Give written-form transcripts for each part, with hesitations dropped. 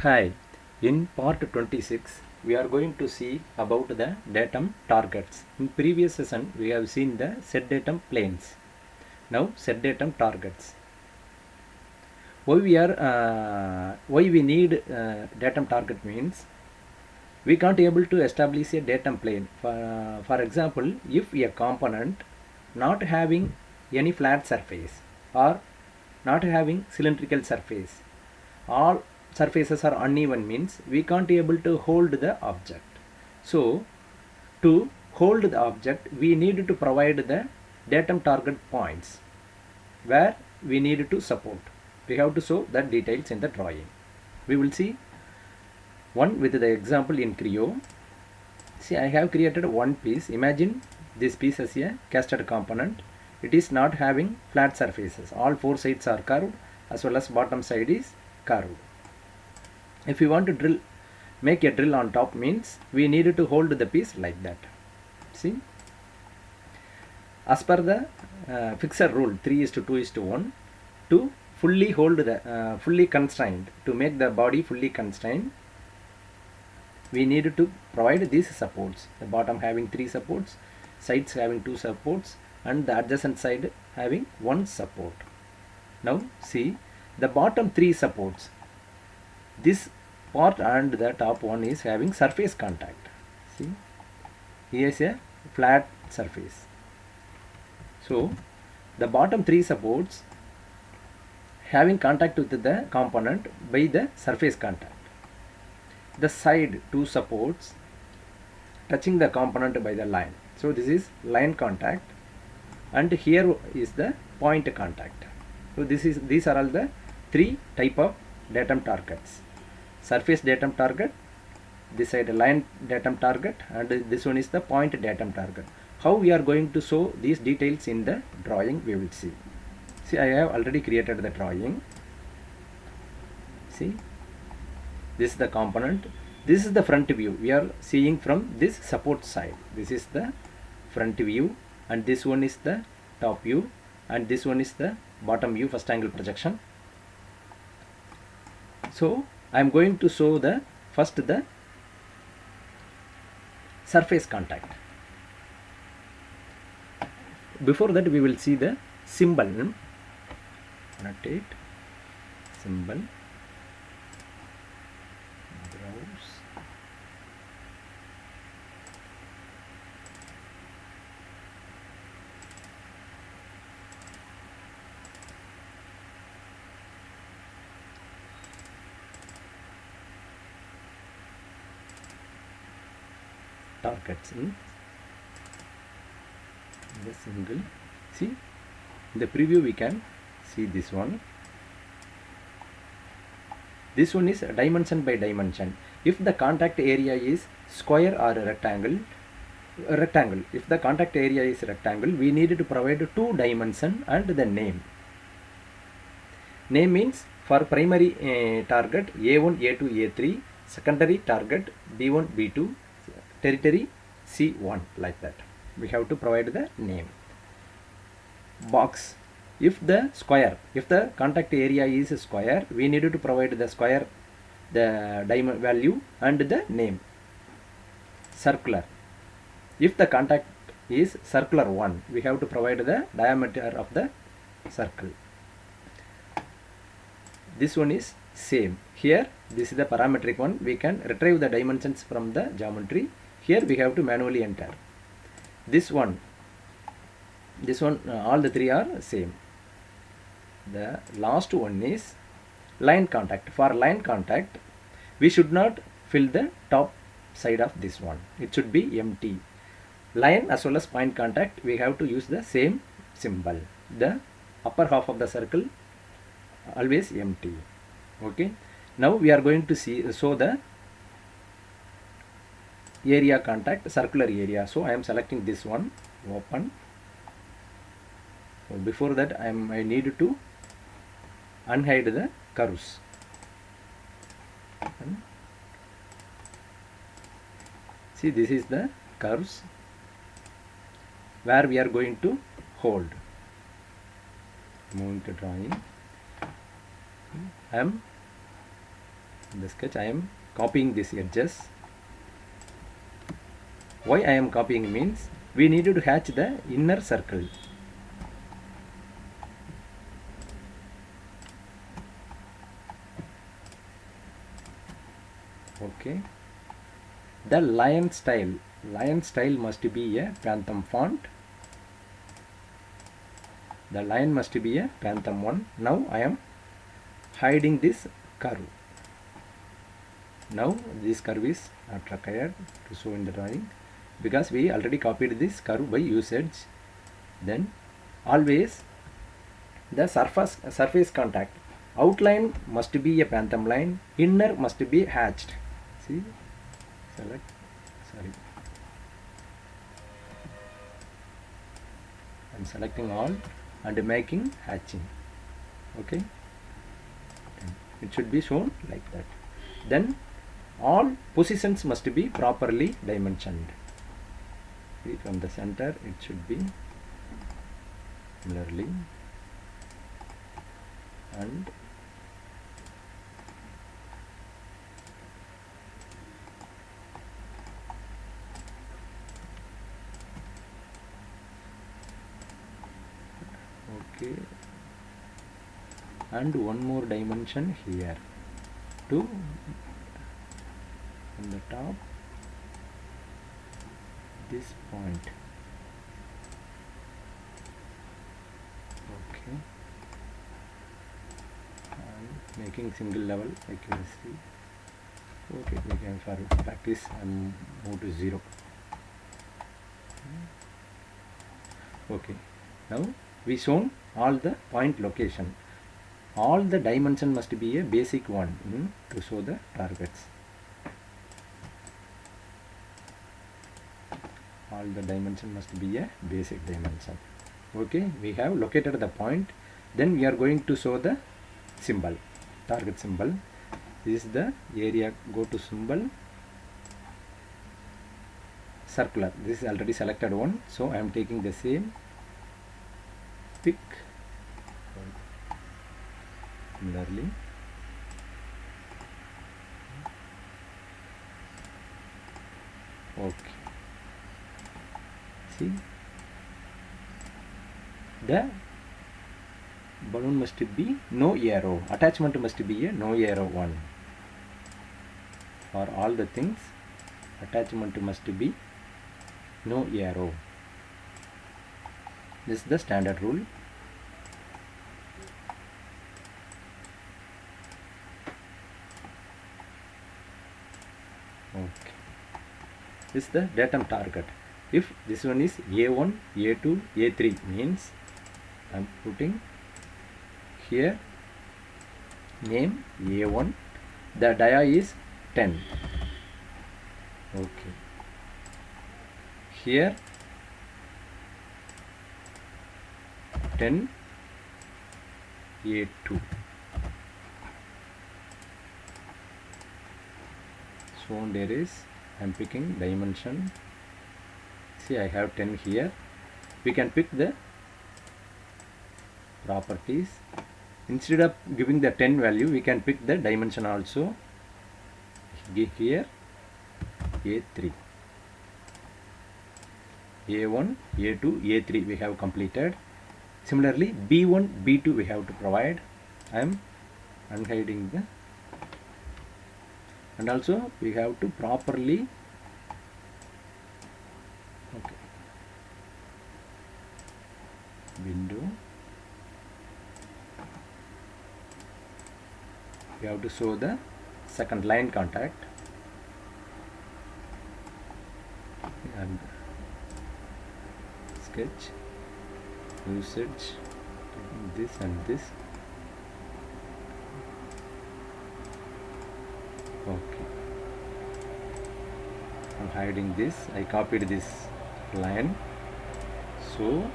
Hi, in part 26 we are going to see about the datum targets. In previous session we have seen the set datum planes. Now set datum targets. Why we need datum target means we can't able to establish a datum plane. For example, if a component not having any flat surface or not having cylindrical surface, all surfaces are uneven means we can't able to hold the object. So to hold the object we need to provide the datum target points where we need to support. We have to show the details in the drawing. We will see one with the example in Creo. See, I have created one piece. Imagine this piece as a casted component. It is not having flat surfaces. All four sides are curved as well as bottom side is curved. If you want to make a drill on top means we need to hold the piece like that. See, as per the fixed rule 3:2:1, to fully hold the fully constrained, to make the body fully constrained, we need to provide these supports. The bottom having 3 supports, sides having 2 supports, and the adjacent side having 1 support. Now see, the bottom 3 supports, this part and the top one is having surface contact. See, here is a flat surface. So the bottom 3 supports having contact with the component by the surface contact. The side 2 supports touching the component by the line. So this is line contact, and here is the point contact. So these are all the 3 type of datum targets. Surface datum target, this side line datum target, and this one is the point datum target. How we are going to show these details in the drawing we will see. See, I have already created the drawing. See, this is the component. This is the front view. We are seeing from this support side. This is the front view, and this one is the top view, and this one is the bottom view, first angle projection. So I am going to show the first the surface contact. Before that we will see the symbol. Annotate symbol. Browse. Targets in the single. See, in the preview we can see this one. This one is dimension by dimension. If the contact area is square or rectangle, if the contact area is rectangle, we need to provide 2 dimension and the name. Name means for primary target A1, A2, A3, secondary target B1, B2, territory C1, like that. We have to provide the name. Box, if the contact area is square, we need to provide the square, the diamond value and the name. Circular, if the contact is circular one, we have to provide the diameter of the circle. This one is same. Here this is the parametric one. We can retrieve the dimensions from the geometry. Here we have to manually enter. This one, all the 3 are same. The last one is line contact. For line contact, we should not fill the top side of this one. It should be empty. Line as well as point contact, we have to use the same symbol. The upper half of the circle always empty. Okay. Now we are going to show the area contact, circular area. So I am selecting this one, open. So before that I need to unhide the curves. See, this is the curves where we are going to hold. Moving to drawing. I am In the sketch I am copying these edges. Why I am copying means we needed to hatch the inner circle. Okay. The lion style must be a Pantone font. The line must be a Pantone one. Now I am hiding this curve. Now this curve is not required to show in the drawing because we already copied this curve by usage. Then always the surface contact outline must be a Pantone line, inner must be hatched. See, select, sorry, I'm selecting all and making hatching. Okay, it should be shown like that. Then all positions must be properly dimensioned. See, from the center it should be similarly, and okay, and one more dimension here to on the top this point. Okay, and making single level accuracy. Okay, we can for practice and move to 0. Okay, now we shown all the point location. All the dimension must be a basic one to show the targets. All the dimension must be a basic dimension. Okay, we have located the point. Then we are going to show the symbol, target symbol. This is the area. Go to symbol, circular. This is already selected one, so I am taking the same. Pick similarly. Okay. See, the balloon must be no arrow. Attachment must be a no arrow one. For all the things, attachment must be no arrow. This is the standard rule. Okay. This is the datum target. If this one is A1, A2, A3 means I am putting here name A1. The dia is 10. Okay. Here 10 A2. So there is, I am picking dimension. See, I have 10 here. We can pick the properties. Instead of giving the 10 value, we can pick the dimension also. Give here A3. A1, A2, A3 we have completed. Similarly, B1, B2 we have to provide. I am unhiding the, and also we have to properly, okay, window, we have to show the second line contact, and sketch, usage, this and this. Okay, I'm hiding this. I copied this line, so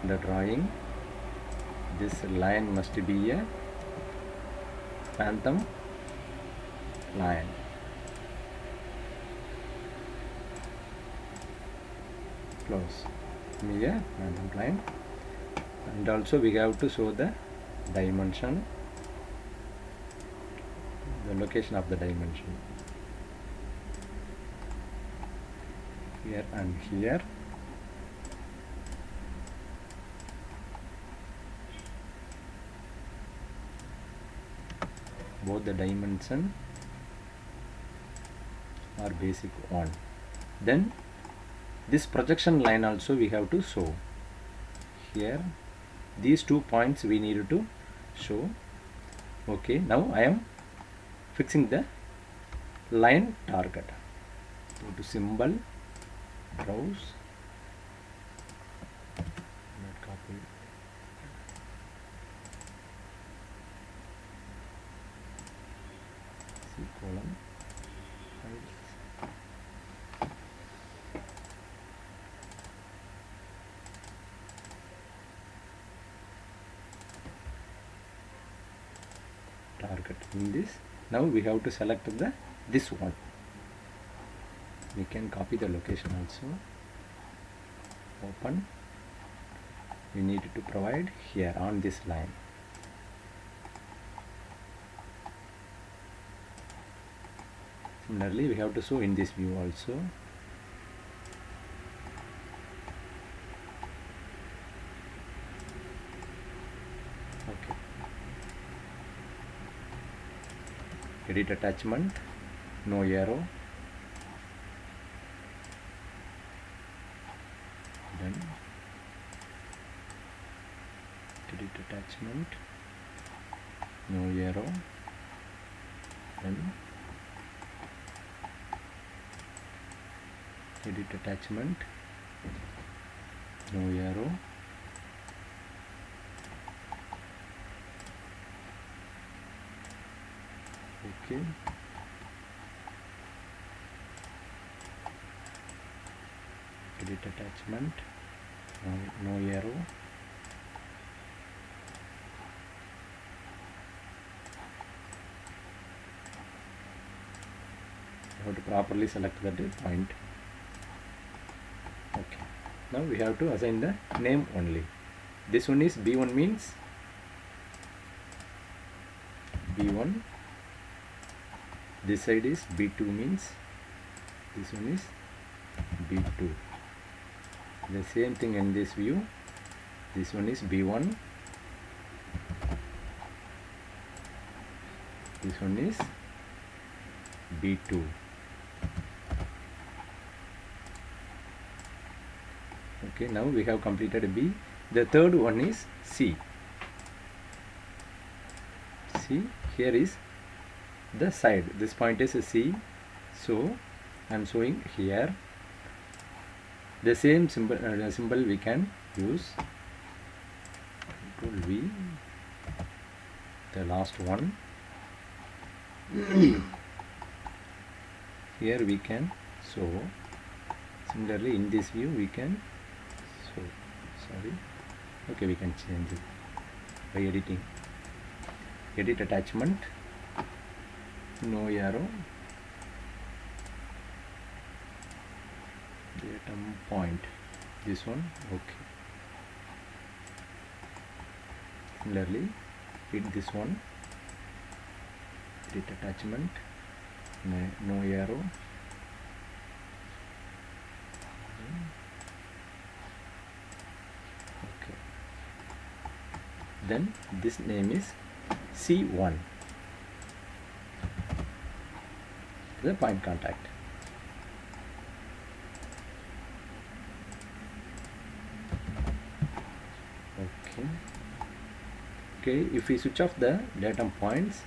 the drawing, this line must be a Pantone line. Close. Here Pantone line, and also we have to show the dimension the location of the dimension here and here. Both the dimension are basic 1. Then this projection line also we have to show here. These 2 points we need to show. Okay, now I am fixing the line target. Go to symbol, browse, not copy. C column, target in this. Now we have to select the this one. We can copy the location also. Open. We need to provide here on this line. Similarly, we have to show in this view also. Okay. Edit attachment, no arrow. Then edit attachment, no arrow. Then edit attachment, no arrow. Okay. Edit attachment, no arrow. You have to properly select that point. Okay. Now we have to assign the name only. This one is B1 means B1. This side is B2 means this one is B2. The same thing in this view. This one is B1. This one is B2. Okay, now we have completed B. The third one is C. See, here is the side. This point is a C. So I am showing here. The same symbol we can use. Control V. The last one. Here we can show. Similarly, in this view we can show. Sorry. Okay, we can change it by editing. Edit attachment. No arrow. Datum point. This one. Okay. Similarly, hit this one. Edit attachment. No arrow. Okay. Then this name is C1. The point contact. Okay, if we switch off the datum points,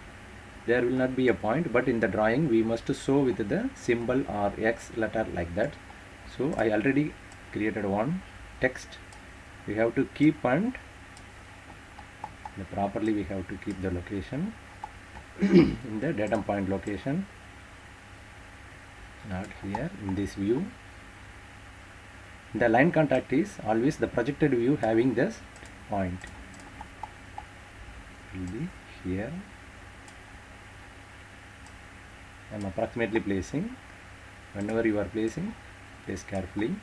there will not be a point, but in the drawing we must show with the symbol or X letter like that. So I already created one text. We have to keep and properly we have to keep the location in the datum point location, not here in this view. The line contact is always the projected view having this point. Will be here. I am approximately placing. Whenever you are placing, place carefully.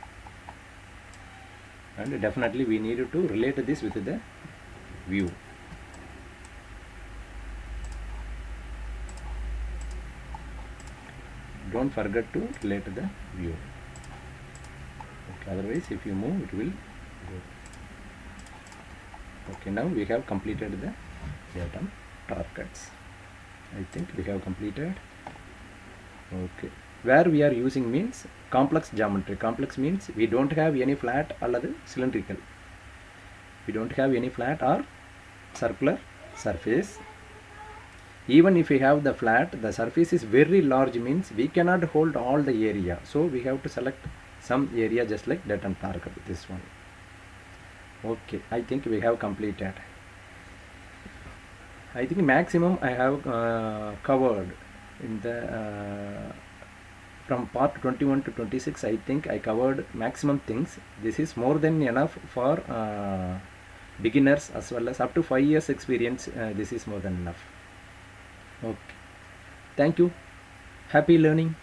And definitely we need to relate this with the view. don't forget to relate the view. Okay, otherwise if you move it will go. Okay, now we have completed the datum targets. I think we have completed. Okay, where we are using means complex geometry. Complex means we don't have any flat or cylindrical. We don't have any flat or circular surface. Even if we have the flat, the surface is very large means we cannot hold all the area. So we have to select some area just like that and target this one. Okay, I think we have completed. I think maximum I have covered in the from part 21 to 26. I think I covered maximum things. This is more than enough for beginners as well as up to 5 years experience. This is more than enough. Okay, thank you. Happy learning.